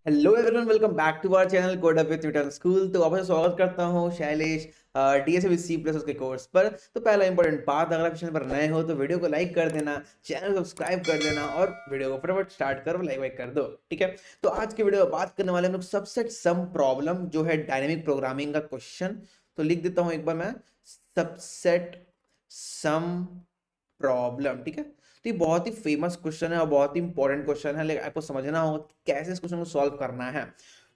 Hello everyone, welcome back to our channel code up with Newton School. तो आपसे स्वागत करता हूं Shailesh DSA with C plus उसके कोर्स पर। तो पहला इंपॉर्टेंट बात, अगर आप चैनल पर नए हो तो वीडियो को लाइक कर देना, चैनल को सब्सक्राइब कर देना और वीडियो को फटाफट स्टार्ट करो, लाइक वाइक कर दो। ठीक है, तो आज की वीडियो में बात करने वाले हम लोग सबसेट सम प्रॉब्लम, जो है डायनेमिक प्रोग्रामिंग का क्वेश्चन। तो लिख देता हूं एक बार मैं, सबसेट सम प्रॉब्लम। ठीक है, तो ये बहुत ही फेमस क्वेश्चन है और बहुत ही इंपॉर्टेंट क्वेश्चन है, लेकिन आपको समझना होगा कि कैसे इस क्वेश्चन को सॉल्व करना है।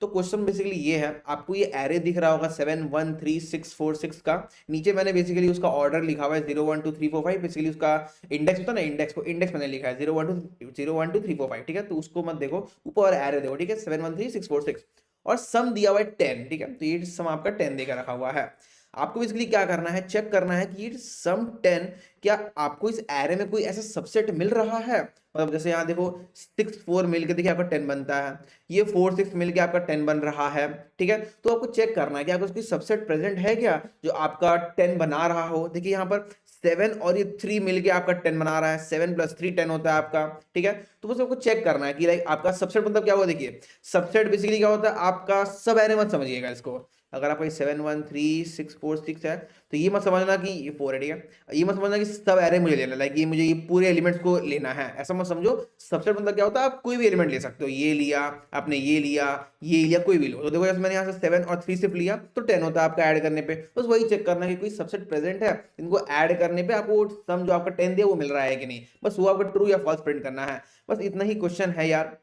तो क्वेश्चन बेसिकली ये है, आपको ये एरे दिख रहा होगा 7 1 3 6 4 6 का। नीचे मैंने बेसिकली उसका ऑर्डर लिखा हुआ है 0 1 2 3 4 5। बेसिकली उसका इंडेक्स होता है ना, इंडेक्स को इंडेक्स मैंने लिखा है 0 1 2 0 1 2 3 4 5। ठीक है, तो उसको मत देखो, ऊपर एरे देखो। ठीक है, 7 1 3 6 4 6 और सम दिया हुआ है 10। ठीक है, तो ये सम आपका 10 देकर रखा हुआ है। आपको बेसिकली क्या करना है, चेक करना है कि ये सम 10, क्या आपको इस एरे में कोई ऐसा सबसेट मिल रहा है। मतलब जैसे यहाँ देखो 6 4 मिलके देखिए आपका 10 बनता है, ये 4 6 मिलके आपका 10 बन रहा है। ठीक है, तो आपको चेक करना है कि आपको उसकी सबसेट प्रेजेंट है क्या जो आपका 10 बना रहा हो। देखिए यहाँ पर 7 और ये 3 मिलके आपका 10 बना रहा है, 7 + 3 10 होता है आपका। ठीक है, तो बस आपको चेक करना है कि लाइक आपका सबसेट मतलब क्या हुआ। देखिए सबसेट बेसिकली क्या होता है, आपका सब एरे मत समझिएगा इसको। अगर आपका 7 1 3 6 4 6 है तो ये मत समझना कि ये 4 है। ठीक है, ये मत समझना कि सब एरे मुझे लेना, लाइक ये मुझे ये पूरे एलिमेंट्स को लेना है, ऐसा मत समझो। सबसेट मतलब क्या होता है, आप कोई भी एलिमेंट ले सकते हो। ये लिया आपने, ये लिया, कोई भी लो। तो देखो जैसे मैंने यहाँ से 7 और 3 सिर्फ लिया तो 10 होता है आपका ऐड करने पे। बस वही चेक करना है कि कोई सबसेट प्रेजेंट है, इनको ऐड करने पे आपको सम जो आपका 10 दिया वो मिल रहा है कि नहीं। बस वो आपका ट्रू या फॉल्स प्रिंट करना है, बस इतना ही क्वेश्चन है यार।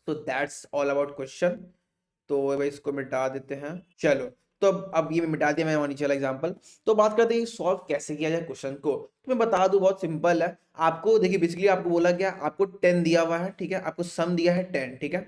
तो दैट्स ऑल अबाउट क्वेश्चन। तो भाई इसको मिटा देते हैं, चलो। तो अब ये मिटा दिया मैंने नीचे वाला एग्जांपल। तो बात करते हैं सॉल्व कैसे किया जाए क्वेश्चन को। तो मैं बता दूं, बहुत सिंपल है। आपको देखिए बेसिकली आपको बोला गया, आपको 10 दिया हुआ है। ठीक है, आपको सम दिया है 10। ठीक है,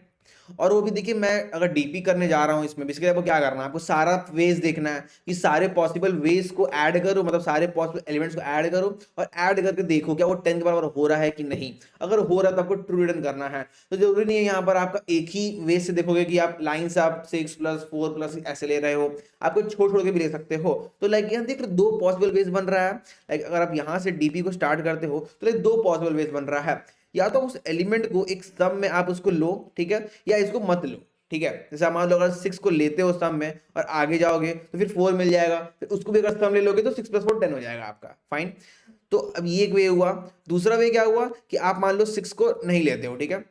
और वो भी देखिए, मैं अगर डीपी करने जा रहा हूँ इसमें, बेसिकली आपको क्या करना है, आपको सारा वेज देखना है कि सारे पॉसिबल वेज को ऐड करो, मतलब सारे पॉसिबल एलिमेंट्स को ऐड करो और ऐड करके देखो क्या वो 10 के बराबर हो रहा है कि नहीं। अगर हो रहा है तो आपको ट्रू रिटर्न करना है। तो जरूरी नहीं है यहाँ पर आपका एक ही वेज से देखोगे कि आप लाइन से आप 6 + 4 + ऐसे ले रहे हो, आपको छोड़ छोड़ के भी ले सकते हो। तो लाइक यहाँ देख दो पॉसिबल वेज बन रहा है। लाइक अगर आप यहाँ से डीपी को स्टार्ट करते हो तो लाइक दो पॉसिबल वेज बन रहा है। या तो उस एलिमेंट को एक सम में आप उसको लो, ठीक है, या इसको मत लो। ठीक है, जैसे आप मान लो अगर 6 को लेते हो सम में और आगे जाओगे तो फिर 4 मिल जाएगा, फिर उसको भी अगर सम ले लोगे तो 6 + 4 10 हो जाएगा आपका। फाइन। तो अब ये एक वे हुआ। दूसरा वे क्या हुआ कि आप मान लो 6 को नहीं लेते हो। ठीक है,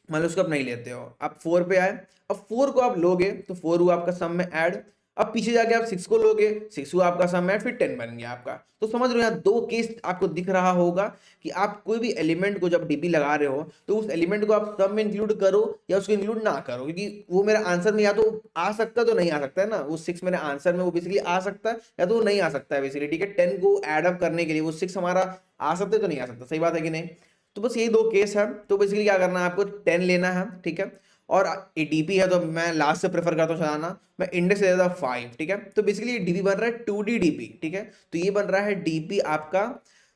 मान लो उसको आप नहीं लेते हो, आप 4 पे आए। अब 4 को आप लोगे तो 4 हुआ आपका सम में ऐड। अब पीछे जाके आप 6 को लोगे, 6 हुआ आपका सम ऐड, फिर 10 बन गया आपका। तो समझ रहे हो, यहाँ दो केस आपको दिख रहा होगा कि आप कोई भी एलिमेंट को जब डीपी लगा रहे हो तो उस एलिमेंट को आप सम में इंक्लूड करो या उसको इंक्लूड ना करो, क्योंकि वो मेरा आंसर में या तो आ सकता है तो नहीं आ सकता है ना। वो 6 मेरे आंसर में वो बेसिकली आ सकता है या तो वो नहीं आ सकता है बेसिकली। ठीक है, 10 को एड अप करने के लिए वो 6 हमारा आ सकता है तो नहीं आ सकता। सही बात है कि नहीं। तो बस यही दो केस है। तो बेसिकली क्या करना है, आपको 10 लेना है। ठीक है, और डीपी है तो मैं लास्ट से प्रेफर करता हूँ चलाना, मैं इंडेक्स ले देता हूँ 5। ठीक है, तो बेसिकली डीपी बन रहा है 2D डीपी। ठीक है, तो ये बन रहा है डीपी आपका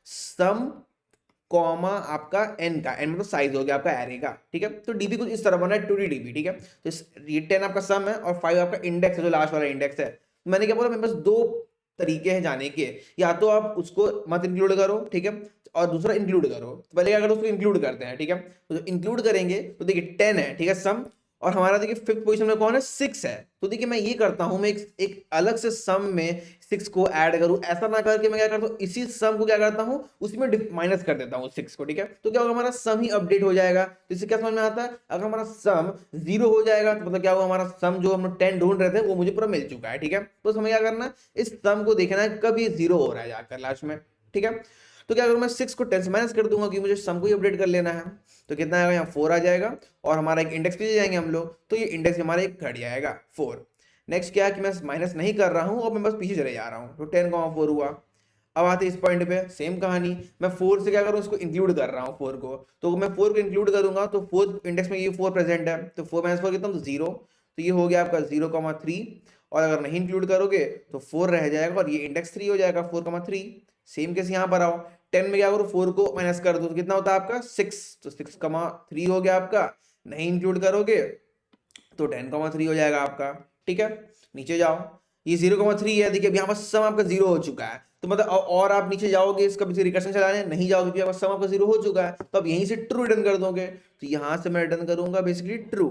सम कॉमा आपका एन का, एन मतलब साइज हो गया आपका एरे का। ठीक है, तो डीपी कुछ इस तरह बना है 2D डीपी। ठीक है, तो ये 10 आपका सम है और 5 आपका इंडेक्स है, जो लास्ट वाला इंडेक्स है। मैंने क्या बोला, मेरे पास दो तरीके हैं जाने के, या तो आप उसको मत इंक्लूड करो, ठीक है, और दूसरा इंक्लूड करो। तो पहले क्या करो, उसको इंक्लूड करते हैं। ठीक है, तो इंक्लूड करेंगे तो देखिए 10 है, ठीक है, सम, और हमारा देखिए फिफ्थ पोजीशन में कौन है, 6 है। तो देखिए मैं ये करता हूं, मैं एक अलग से सम में 6 को ऐड करूं, ऐसा ना करके मैं क्या करता हूं, इसी सम को क्या करता हूं, उसमें माइनस कर देता हूं 6 को। ठीक है, तो क्या होगा, हमारा सम ही अपडेट हो जाएगा। तो इससे क्या समझ में आता है, अगर हमारा सम 0 हो जाएगा तो मतलब क्या होगा, हमारा सम जो हम 10 ढूंढ रहे थे वो मुझे पूरा मिल चुका है। ठीक है, तो हमें क्या करना है, इस सम को देखना है कब ये 0 हो रहा है जाकर लास्ट में। ठीक है, तो क्या करूं, मैं 6 को 10 से माइनस कर दूंगा कि मुझे सम को ही अपडेट कर लेना है। तो कितना आएगा, यहाँ 4 आ जाएगा, और हमारा एक इंडेक्स पीछे जाएंगे हम लोग, तो ये इंडेक्स हमारा एक घट जाएगा 4। नेक्स्ट क्या है कि मैं माइनस नहीं कर रहा हूँ और मैं बस पीछे चले जा रहा हूँ, तो 10,4 हुआ। अब आते इस पॉइंट पे, सेम कहानी, मैं 4 से क्या करूँ, इसको इंक्लूड कर रहा हूँ 4 को। तो मैं 4 को इंक्लूड करूंगा तो 4 इंडेक्स में ये 4 प्रेजेंट है, तो 4 - 4 कितना, तो 0। तो ये हो गया आपका 0,3। और अगर नहीं इंक्लूड करोगे तो 4 रह जाएगा और ये इंडेक्स 3 हो जाएगा, 4,3। सेम केस यहाँ पर आओ, 10 में क्या करो, 4 को माइनस कर दो तो कितना होता है आपका 6, तो 6,3 हो गया आपका। नहीं इंक्लूड करोगे तो 10,3 हो जाएगा आपका। ठीक है, नीचे जाओ, ये 0,3 है, देखिए अब यहाँ पर सम आपका 0 हो चुका है। तो मतलब और आप नीचे जाओगे इसका भी रिकर्शन चलाने, नहीं जाओगे क्योंकि आपका सम आपका 0 हो चुका है, तो अब यहीं से ट्रू रिटर्न कर दोगे। तो यहाँ से मैं रिटर्न करूंगा बेसिकली ट्रू।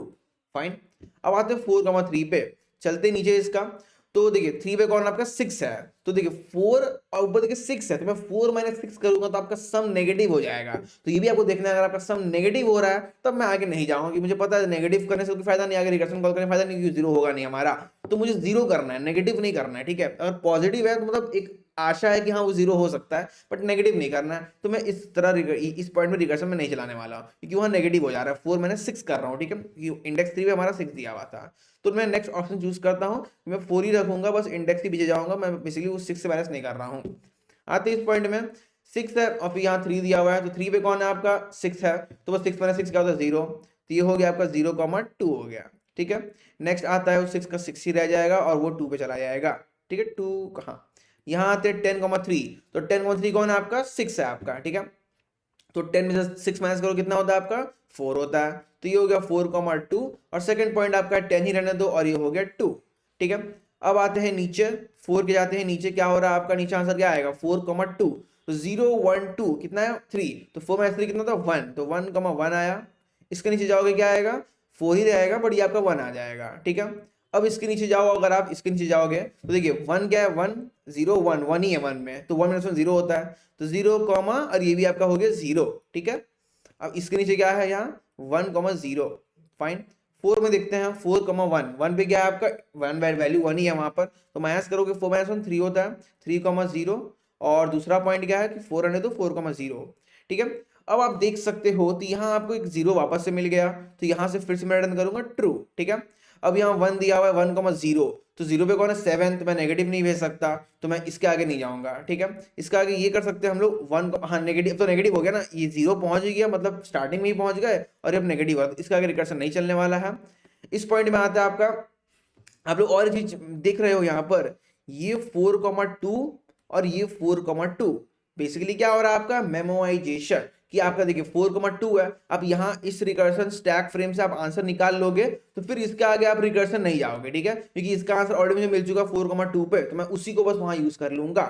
फाइन। अब आते हैं 4,3 पे, चलते नीचे इसका। तो देखिए 3 पे कौन आपका 6 है, तो देखिए 4 और ऊपर देखिए 6 है, तो मैं 4 माइनस 6 करूंगा तो आपका सम नेगेटिव हो जाएगा। तो ये भी आपको देखना है, अगर आपका सम नेगेटिव हो रहा है तब मैं आगे नहीं जाऊंगा, क्योंकि मुझे पता है नेगेटिव करने से कोई फायदा नहीं, आगे रिकर्शन कॉल करने फायदा नहीं, क्योंकि जीरो होगा नहीं हमारा। तो मुझे जीरो करना है, नेगेटिव नहीं करना है, ठीक है। अगर पॉजिटिव है तो मतलब एक आशा है कि हाँ वो जीरो हो सकता है, बट नेगेटिव नहीं करना है। तो मैं इस तरह इस पॉइंट में रिकर्शन में नहीं चलाने वाला हूँ, क्योंकि वहाँ नेगेटिव हो जा रहा है। 4 मैंने 6 कर रहा हूँ, ठीक है, इंडेक्स 3 पे हमारा 6 दिया हुआ था। तो मैं नेक्स्ट ऑप्शन चूज करता हूँ, मैं 4 ही रखूंगा, बस इंडेक्स के पीछे जाऊंगा, मैं बेसिकली उस 6 से माइनस नहीं कर रहा हूँ। आते इस पॉइंट में 6 है और फिर यहाँ 3 दिया हुआ है, तो 3 पे कौन है आपका 6 है, तो बस 6 माइनस 6 क्या होता है 0। तो ये हो गया आपका 0,2 हो गया, ठीक है। नेक्स्ट आता है 6 का 6 ही रह जाएगा और वो 2 पे चला जाएगा, ठीक है। 2 कहाँ, यहाँ आते हैं 10,3, तो 10,3 कौन है आपका 6 है आपका, ठीक है। तो 10 में से 6 माइनस करो कितना होता है आपका 4 होता है। तो ये हो गया 4,2 और सेकंड पॉइंट आपका 10 ही रहने दो और ये हो गया 2, ठीक है। अब आते हैं नीचे 4 के, जाते हैं नीचे, क्या हो रहा है आपका नीचे आंसर क्या आएगा 4,2, तो 0 1 2 कितना है 3, तो 4 माइनस 3 कितना था 1, तो 1,1 आया। इसके नीचे जाओगे क्या आएगा 4 ही रहेगा, बट ये आपका 1 आ जाएगा, ठीक है। अब इसके नीचे जाओ, अगर आप इसके नीचे जाओगे तो देखिए 1 क्या है 1 0 1 1 ही है 1 में, तो 1 माइनस 1 0 होता है, तो 0 कॉमा और ये भी आपका हो गया 0, ठीक है। अब इसके नीचे क्या है यहाँ 1,0, फाइन। 4 में देखते हैं 4,1, 1 पे क्या है आपका 1 वैल्यू 1 ही है वहां पर, तो माइनस करोगे 4 माइनस 1 3 होता है, 3,0 और दूसरा पॉइंट क्या है कि 4 रहने दो 4,0, ठीक है। अब आप देख सकते हो तो यहाँ आपको एक 0 वापस से मिल गया, तो यहाँ से फिर से मैं रिटर्न करूंगा ट्रू, ठीक है। अब यहाँ 1 दिया हुआ है 1,0, तो 0 पे कौन है 7, तो मैं नेगेटिव नहीं भेज सकता, तो मैं इसके आगे नहीं जाऊंगा, ठीक है। इसके आगे ये कर सकते हैं हम लोग 1, हाँ नेगेटिव, तो नेगेटिव हो गया ना, ये 0 पहुंच ही गया, मतलब स्टार्टिंग में ही पहुंच गए और अब नेगेटिव हुआ, तो इसके आगे रिकर्शन नहीं चलने वाला है। इस पॉइंट में आता है आपका, आप लोग और चीज देख रहे हो यहाँ पर, ये 4,2 और ये 4,2, बेसिकली क्या हो रहा है आपका मेमोराइजेशन, कि आपका देखिए 4,2 है, अब यहाँ इस रिकर्शन स्टैक फ्रेम से आप आंसर निकाल लोगे तो फिर इसके आगे आप रिकर्शन नहीं जाओगे, ठीक है, क्योंकि इसका आंसर ऑलरेडी मुझे मिल चुका 4,2 पे, तो मैं उसी को बस वहां यूज कर लूंगा।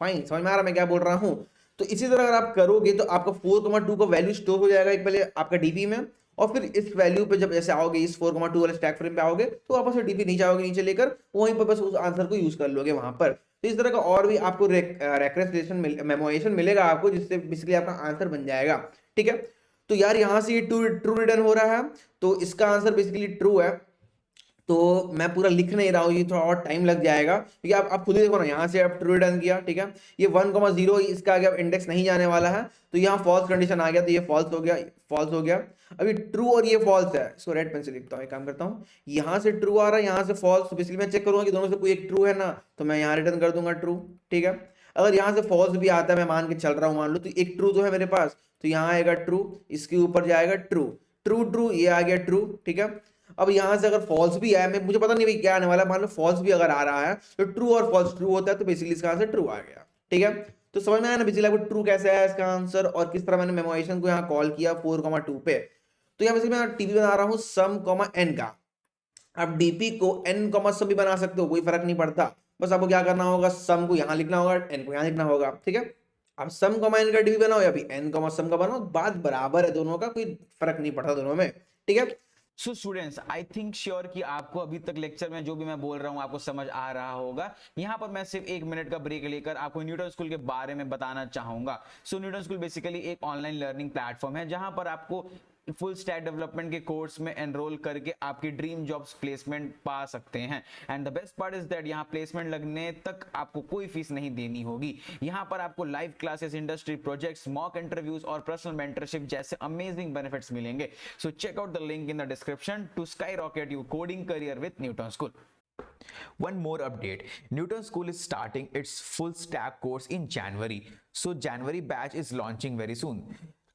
फाइन, समझ में आ रहा मैं क्या बोल रहा हूँ। तो इसी तरह अगर आप करोगे तो आपका 4,2 का वैल्यू स्टोर हो जाएगा एक पहले आपका डीपी में, और फिर इस वैल्यू पे जब ऐसे आओगे इस 4,2 वाले स्टैक फ्रेम पे आओगे तो वापस से डीपी नीचे आओगे, नीचे लेकर वहीं पर बस उस आंसर को यूज कर लोगे वहां पर। तो इस तरह का और भी आपको रेकरेंसेशन मेमोराइजेशन मिलेगा आपको, जिससे बेसिकली आपका आंसर बन जाएगा, ठीक है। तो यार यहाँ से ये ट्रू रिटर्न हो रहा है, तो इसका आंसर बेसिकली ट्रू है। तो मैं पूरा लिख नहीं रहा हूँ, ये थोड़ा और टाइम लग जाएगा, क्योंकि आप खुद ही देखो ना, यहाँ से आप ट्रू रिटर्न किया, ठीक है, ये 1,0 इसका आगे अब इंडेक्स नहीं जाने वाला है, तो यहाँ फॉल्स कंडीशन आ गया, तो ये फॉल्स हो गया, फॉल्स हो गया। अभी ट्रू और ये फॉल्स है, इसको रेड पेन से लिखता हूँ, एक काम करता हूँ, यहाँ से ट्रू आ रहा है, यहाँ से फॉल्स, तो बेसिकली मैं चेक करूंगा कि दोनों से कोई एक ट्रू है ना, तो मैं यहाँ रिटर्न कर दूंगा ट्रू, ठीक है। अगर यहाँ से फॉल्स भी आता है, मैं मान के चल रहा हूँ, मान लो तो एक ट्रू तो है मेरे पास, तो यहाँ आएगा ट्रू, इसके ऊपर जाएगा ट्रू, ट्रू ट्रू ये आ गया ट्रू, ठीक है। अब यहां से अगर फॉल्स भी आया, मैं मुझे पता नहीं भाई क्या आने वाला है, मान लो फॉल्स भी अगर आ रहा है तो ट्रू और फॉल्स ट्रू होता है, तो बेसिकली इसका आंसर ट्रू आ गया, ठीक है। तो समझ में आया ना बेसिकली आपको ट्रू कैसे आया इसका आंसर, और किस तरह मैंने मेमोराइजेशन को यहाँ कॉल किया 4,2 पे। तो यहाँ बेसिकली मैं टीपी बना रहा हूँ सम कॉमा एन का। आप डीपी को एन कॉमा सम भी बना सकते हो, कोई फर्क नहीं पड़ता, बस आपको क्या करना होगा सम को यहाँ लिखना होगा, एन को यहाँ लिखना होगा, ठीक है। आप सम कॉमा एन का डीपी बनाओ या फिर एन कॉमा सम का बनाओ, बात बराबर है दोनों का, कोई फर्क नहीं पड़ता दोनों में, ठीक है। So students, I think sure कि आपको अभी तक लेक्चर में जो भी मैं बोल रहा हूं आपको समझ आ रहा होगा। यहां पर मैं सिर्फ 1 मिनट का ब्रेक लेकर आपको न्यूटन स्कूल के बारे में बताना चाहूंगा। सो न्यूटन स्कूल बेसिकली एक ऑनलाइन लर्निंग प्लेटफॉर्म है जहां पर आपको फुल स्टैक डेवलपमेंट के कोर्स में एनरोल करके आपकी ड्रीम जॉब्स प्लेसमेंट पा सकते हैं। And the best part is that यहाँ प्लेसमेंट लगने तक आपको कोई फीस नहीं देनी होगी। यहाँ पर आपको live classes, industry projects, mock interviews और पर्सनल मेंटरशिप जैसे अमेजिंग बेनिफिट्स मिलेंगे। So check out the link in the description to skyrocket your coding career with Newton School. One more update, Newton School is starting its full stack course in January. So January batch is launching very soon.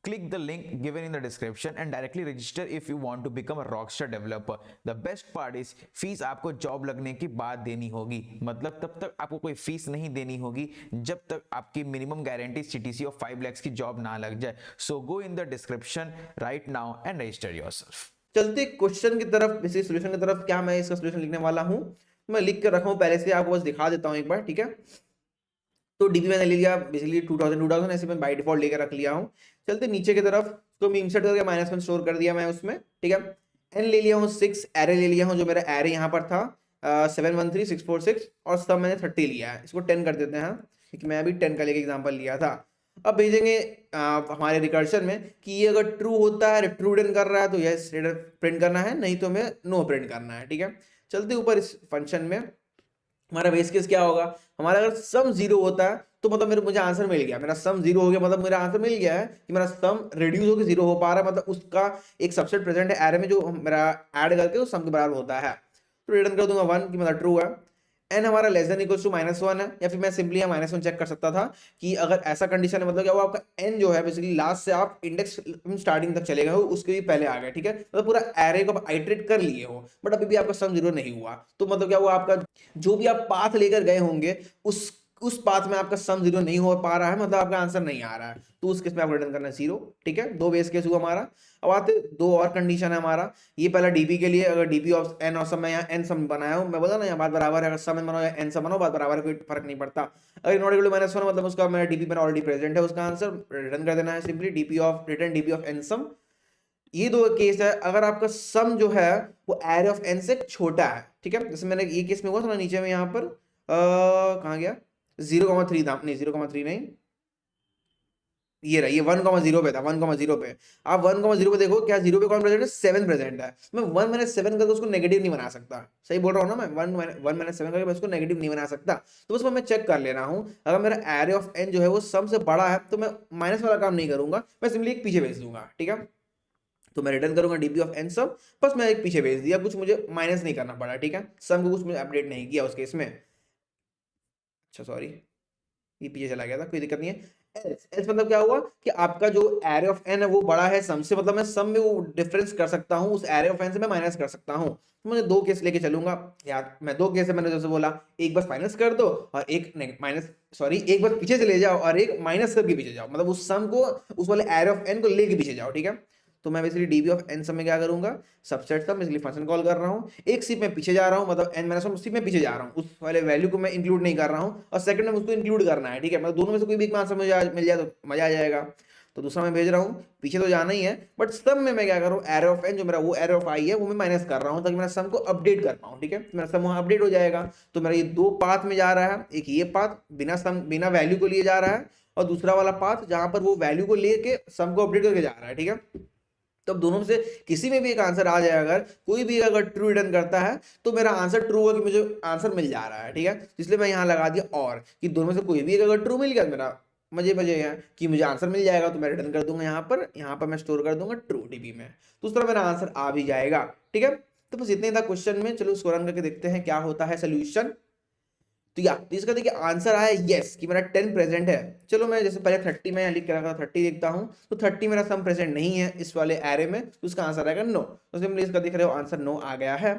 Click the link given in the description and directly register if you want to become a rockstar developer. The best part is fees आपको job लगने के बाद देनी होगी, मतलब तब तक आपको कोई फीस नहीं देनी होगी जब तक आपकी minimum guarantee CTC of 5 lakhs की जॉब ना लग जाए। So go in the description right now and register yourself. चलते क्वेश्चन की तरफ, बेसिक सॉल्यूशन की तरफ। क्या मैं इसका सॉल्यूशन लिखने वाला हूं, मैं लिख कर रखा हूं पहले से, आपको बस दिखा देता हूं एक बार, ठीक है। तो डीपी मैंने ले लिया, बेसिकली 2000 ऐसे मैं बाय डिफॉल्ट लेकर रख लिया हूं। चलते नीचे की तरफ, तो मैं इंसर्ट करके -1 स्टोर कर दिया मैं उसमें, ठीक है। n ले लिया हूँ 6, एरे ले लिया हूँ, जो मेरा एरे यहाँ पर था 713646 और सब मैंने 30 लिया है, इसको 10 कर देते हैं क्योंकि मैं अभी 10 का लेके एग्जांपल लिया था। अब भेजेंगे हमारे रिकर्शन में कि ये अगर ट्रू होता है, ट्रू रिटर्न कर रहा है तो यस प्रिंट करना है, नहीं तो हमें नो प्रिंट करना है। ठीक है, चलते ऊपर इस फंक्शन में हमारा बेस केस क्या होगा, हमारा अगर सम 0 होता है तो मतलब मुझे आंसर मिल गया, मेरा सम 0 हो गया, मतलब मेरा आंसर मिल गया है कि मेरा सम रिड्यूस होकर 0 हो पा रहा है, मतलब उसका एक सबसेट प्रेजेंट है एरे में जो मेरा ऐड करके उस सम के बराबर होता है। तो रिटर्न कर दूंगा 1 कि मतलब ट्रू है। एन हमारा लेस देन इक्वल टू -1 है, या फिर मैं सिंपली -1 चेक कर सकता था कि अगर ऐसा कंडीशन है मतलब क्या वो आपका एन जो है बेसिकली लास्ट से आप इंडेक्स स्टार्टिंग तक चले गए हो, उसके भी पहले आ गए। ठीक है, मतलब पूरा एरे को आप आइटरेट कर लिए हो, बट अभी भी आपका सम 0 नहीं हुआ, तो मतलब क्या वो आपका जो भी आप पाथ लेकर गए होंगे उस पाथ में आपका सम 0 नहीं हो पा रहा है, मतलब आपका आंसर नहीं आ रहा है, तो उस केस में आपको रिटर्न करना है 0। ठीक है, दो बेस केस हुआ हमारा। अब आते दो और कंडीशन है हमारा, ये पहला डीपी के लिए, अगर डीपी ऑफ एन और सम मैं यहाँ एन सम बनाया हूँ, मैं बोला ना यहाँ बात बराबर है, अगर सम बनाओ या एन सम बनाओ बात बराबर है, कोई फर्क नहीं पड़ता। अगर नॉट इक्वल टू -1 मतलब उसका मेरा डीपी में ऑलरेडी प्रेजेंट है, उसका आंसर रिटर्न कर देना है simply DP of return DP of n sum. ये दो केस है, अगर आपका सम जो है वो एरे ऑफ एन से छोटा है। ठीक है, जैसे मैंने ये केस में हुआ था नीचे में यहाँ पर कहाँ गया 0,3 था, नहीं 0,3 नहीं, ये रहा, ये 1,0 पे था, 1,0 पे। आप 1,0 पे देखो क्या 0 पे कौन प्रेजेंट है, 7 प्रेजेंट है। मैं 1 - 7 करके उसको नेगेटिव नहीं बना सकता, सही बोल रहा हूँ ना मैं, 1 - 7 करके मैं उसको नेगेटिव नहीं बना सकता, तो बस मैं चेक कर ले रहा हूँ। अगर मेरा एरे ऑफ एन जो है वो सम से बड़ा है तो मैं माइनस वाला काम नहीं करूंगा, मैं सिंपली एक पीछे भेज दूंगा। ठीक है, तो मैं रिटर्न करूंगा डीपी ऑफ एन सम, बस मैं एक पीछे भेज दिया, कुछ मुझे माइनस नहीं करना पड़ा। ठीक है, सम को कुछ मुझे अपडेट नहीं किया उस केस में। अच्छा सॉरी, ये पीछे चला गया था, कोई दिक्कत नहीं है। एल्स मतलब क्या हुआ कि आपका जो एरे ऑफ एन है वो बड़ा है सम से, मतलब मैं सम में वो डिफरेंस कर सकता हूँ, उस एरे ऑफ एन से मैं माइनस कर सकता हूँ। तो मुझे दो केस लेके चलूंगा यार, मैं दो केस है, मैंने जैसे बोला एक बस माइनस कर दो और एक माइनस सॉरी एक बस पीछे चले जाओ और एक माइनस करके पीछे जाओ, मतलब उस सम को उस वाले एरे ऑफ एन को लेके पीछे जाओ। ठीक है, तो मैं बेसिकली डीबी ऑफ एन सम में क्या करूंगा, सबसेट सम बेसिकली फंक्शन कॉल कर रहा हूँ, एक सिप में पीछे जा रहा हूँ, मतलब एन माइनस सिप में पीछे जा रहा हूँ, उस वाले वैल्यू को मैं इंक्लूड नहीं कर रहा हूँ, और सेकंड में उसको इंक्लूड करना है। ठीक है, मतलब दोनों में से कोई भी एक आंसर मुझे मिल जाए तो मजा आ जाएगा। तो दूसरा मैं भेज रहा हूँ, पीछे तो जाना ही है, बट सम में मैं क्या कर रहा हूँ, एरे ऑफ एन जो मेरा वो एरे ऑफ आई है वो मैं माइनस कर रहा हूँ ताकि मेरा सम को अपडेट कर पाऊँ। ठीक है, मेरा सम वहाँ अपडेट हो जाएगा। तो मेरा ये दो पाथ में जा रहा है, एक ये पाथ बिना सम बिना वैल्यू को लिए जा रहा है, और दूसरा वाला पाथ जहां पर वो वैल्यू को लेके सम को अपडेट करके जा रहा है। ठीक है, तो अब दोनों में से किसी में भी एक आंसर आ जाए, अगर कोई भी अगर ट्रू रिटर्न करता है तो मेरा आंसर ट्रू है कि मुझे आंसर मिल जा रहा है। ठीक है, इसलिए मैं यहाँ लगा दिया और कि दोनों में से कोई भी अगर ट्रू मिल गया मेरा मजे मजे है कि मुझे आंसर मिल जाएगा, तो मैं रिटर्न कर दूंगा यहाँ पर मैं स्टोर कर दूंगा ट्रू डीबी में, तो उस तरह मेरा आंसर आ भी जाएगा। ठीक है, तो बस इतने था क्वेश्चन में। चलो इसको रन करके देखते हैं क्या होता है सोल्यूशन। तो इसका देखिए आंसर आया यस कि मेरा 10 प्रेजेंट है। चलो मैं जैसे पहले 30 में लिख के रखा था 30 देखता हूँ, तो 30 मेरा सम प्रेजेंट नहीं है इस वाले एरे में, तो उसका आंसर आएगा नो। तो सिंपली इसका दिख रहे हो आंसर नो आ गया है।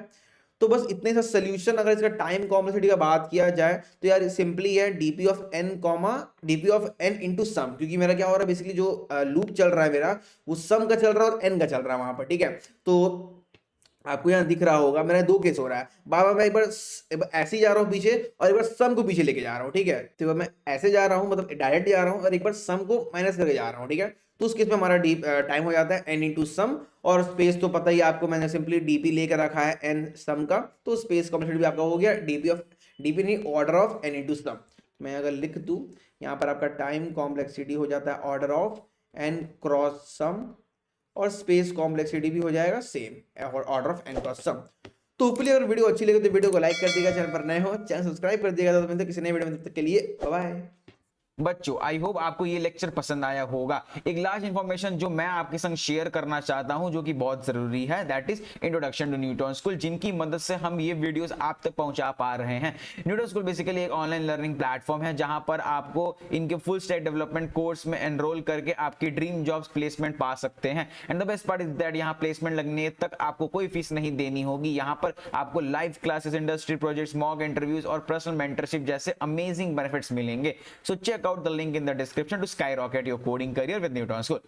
तो बस इतने सा सोल्यूशन। अगर इसका टाइम कॉम्प्लेक्सिटी का बात किया जाए तो यार सिंपली है DP of n comma DP of n into sum, क्योंकि मेरा क्या हो रहा है बेसिकली जो लूप चल रहा है मेरा वो सम का चल रहा है और एन का चल रहा है वहां पर। ठीक है, तो आपको यहाँ दिख रहा होगा मेरा दो केस हो रहा है, बार मैं एक बार ऐसे ही जा रहा हूँ पीछे और एक बार सम को पीछे लेके जा रहा हूँ। ठीक है, तो मैं ऐसे जा रहा हूँ मतलब डायरेक्ट जा रहा हूँ और एक बार सम को माइनस करके जा रहा हूँ। ठीक है, तो उस केस में हमारा डीप टाइम हो जाता है एन इंटू सम, और स्पेस तो पता ही आपको, मैंने सिंपली डीपी लेकर रखा है एन सम का, तो स्पेस कॉम्प्लेक्सिटी भी आपका हो गया डीपी नहीं ऑर्डर ऑफ एन इंटू सम। मैं अगर लिख दूँ यहाँ पर आपका टाइम कॉम्प्लेक्सिटी हो जाता है ऑर्डर ऑफ एन क्रॉस सम, और स्पेस कॉम्प्लेक्सिटी भी हो जाएगा सेम और ऑर्डर ऑफ एन क्रॉस सम। तो होपफुली अगर वीडियो अच्छी लगे तो वीडियो को लाइक कर दिएगा, चैनल पर नए हो चैनल सब्सक्राइब कर दिएगा। तो मिलते हैं किसी नए वीडियो में, तब तक के लिए बाय बाय। बच्चों आई होप आपको ये लेक्चर पसंद आया होगा। एक लास्ट इंफॉर्मेशन जो मैं आपके संग शेयर करना चाहता हूं जो कि बहुत जरूरी है, that is introduction to Newton School, जिनकी मदद से हम ये वीडियोस आप तक पहुंचा पा रहे हैं। न्यूटन स्कूल बेसिकली एक ऑनलाइन लर्निंग प्लेटफॉर्म है जहां पर आपको इनके फुल स्टैक डेवलपमेंट कोर्स में एनरोल करके आपकी ड्रीम जॉब्स प्लेसमेंट पा सकते हैं। And the best part is that यहाँ प्लेसमेंट लगने तक आपको कोई फीस नहीं देनी होगी। यहाँ पर आपको live classes, industry projects, mock interviews और पर्सनल मेंटरशिप जैसे अमेजिंग बेनिफिट्स मिलेंगे। So check out the link in the description to skyrocket your coding career with Newton School.